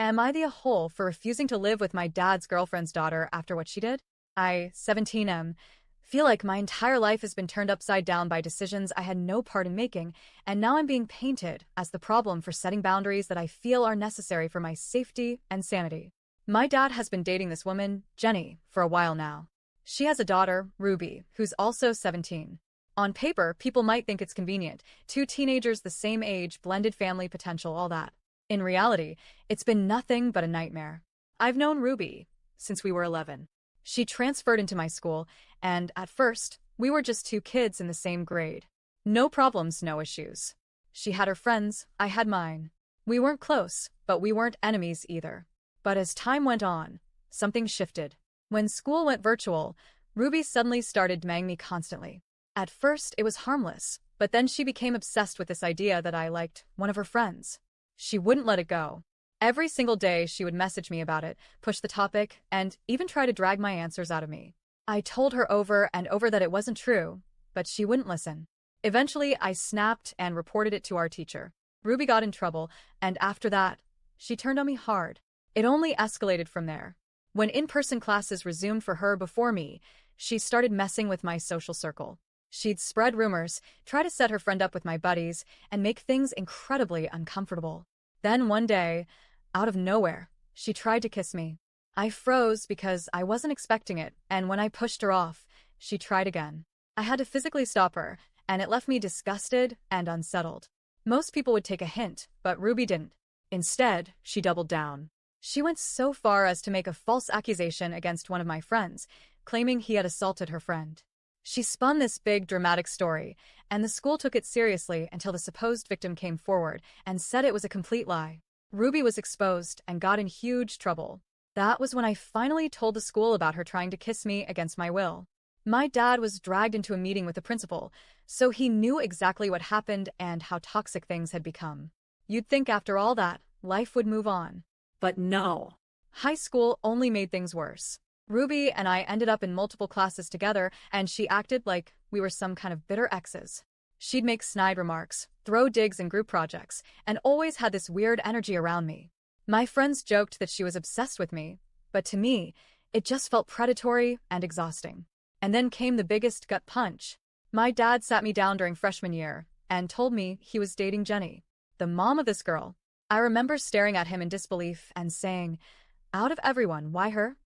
Am I the a-hole for refusing to live with my dad's girlfriend's daughter after what she did? I, 17 feel like my entire life has been turned upside down by decisions I had no part in making, and now I'm being painted as the problem for setting boundaries that I feel are necessary for my safety and sanity. My dad has been dating this woman, Jenny, for a while now. She has a daughter, Ruby, who's also 17. On paper, people might think it's convenient. Two teenagers the same age, blended family potential, all that. In reality, it's been nothing but a nightmare. I've known Ruby since we were 11. She transferred into my school, and at first, we were just two kids in the same grade. No problems, no issues. She had her friends, I had mine. We weren't close, but we weren't enemies either. But as time went on, something shifted. When school went virtual, Ruby suddenly started demanding me constantly. At first, it was harmless, but then she became obsessed with this idea that I liked one of her friends. She wouldn't let it go. Every single day, she would message me about it, push the topic, and even try to drag my answers out of me. I told her over and over that it wasn't true, but she wouldn't listen. Eventually, I snapped and reported it to our teacher. Ruby got in trouble, and after that, she turned on me hard. It only escalated from there. When in-person classes resumed for her before me, she started messing with my social circle. She'd spread rumors, try to set her friend up with my buddies, and make things incredibly uncomfortable. Then one day, out of nowhere, she tried to kiss me. I froze because I wasn't expecting it, and when I pushed her off, she tried again. I had to physically stop her, and it left me disgusted and unsettled. Most people would take a hint, but Ruby didn't. Instead, she doubled down. She went so far as to make a false accusation against one of my friends, claiming he had assaulted her friend. She spun this big, dramatic story, and the school took it seriously until the supposed victim came forward and said it was a complete lie. Ruby was exposed and got in huge trouble. That was when I finally told the school about her trying to kiss me against my will. My dad was dragged into a meeting with the principal, so he knew exactly what happened and how toxic things had become. You'd think after all that, life would move on. But no. High school only made things worse. Ruby and I ended up in multiple classes together, and she acted like we were some kind of bitter exes. She'd make snide remarks, throw digs in group projects, and always had this weird energy around me. My friends joked that she was obsessed with me, but to me, it just felt predatory and exhausting. And then came the biggest gut punch. My dad sat me down during freshman year and told me he was dating Jenny, the mom of this girl. I remember staring at him in disbelief and saying, "Out of everyone, why her?"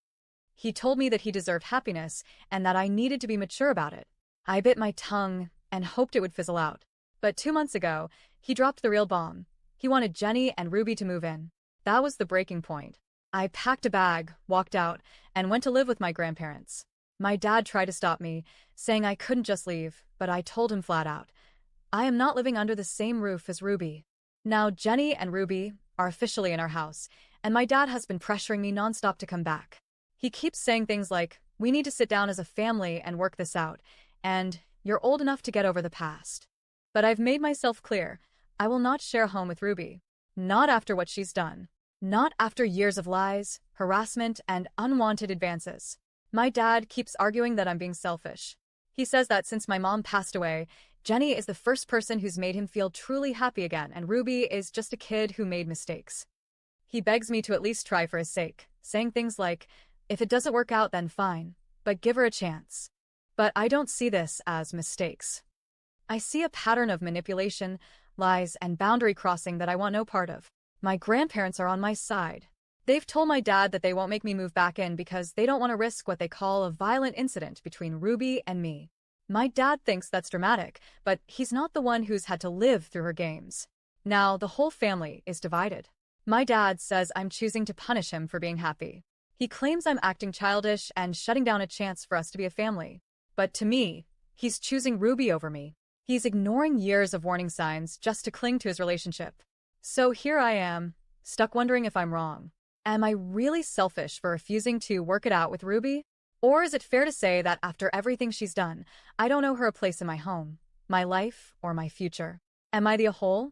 He told me that he deserved happiness and that I needed to be mature about it. I bit my tongue and hoped it would fizzle out. But 2 months ago, he dropped the real bomb. He wanted Jenny and Ruby to move in. That was the breaking point. I packed a bag, walked out, and went to live with my grandparents. My dad tried to stop me, saying I couldn't just leave, but I told him flat out, I am not living under the same roof as Ruby. Now Jenny and Ruby are officially in our house, and my dad has been pressuring me nonstop to come back. He keeps saying things like, we need to sit down as a family and work this out, and you're old enough to get over the past. But I've made myself clear, I will not share a home with Ruby. Not after what she's done. Not after years of lies, harassment, and unwanted advances. My dad keeps arguing that I'm being selfish. He says that since my mom passed away, Jenny is the first person who's made him feel truly happy again, and Ruby is just a kid who made mistakes. He begs me to at least try for his sake, saying things like, if it doesn't work out, then fine, but give her a chance. But I don't see this as mistakes. I see a pattern of manipulation, lies, and boundary crossing that I want no part of. My grandparents are on my side. They've told my dad that they won't make me move back in because they don't want to risk what they call a violent incident between Ruby and me. My dad thinks that's dramatic, but he's not the one who's had to live through her games. Now the whole family is divided. My dad says I'm choosing to punish him for being happy. He claims I'm acting childish and shutting down a chance for us to be a family. But to me, he's choosing Ruby over me. He's ignoring years of warning signs just to cling to his relationship. So here I am, stuck wondering if I'm wrong. Am I really selfish for refusing to work it out with Ruby? Or is it fair to say that after everything she's done, I don't owe her a place in my home, my life, or my future? Am I the a-hole?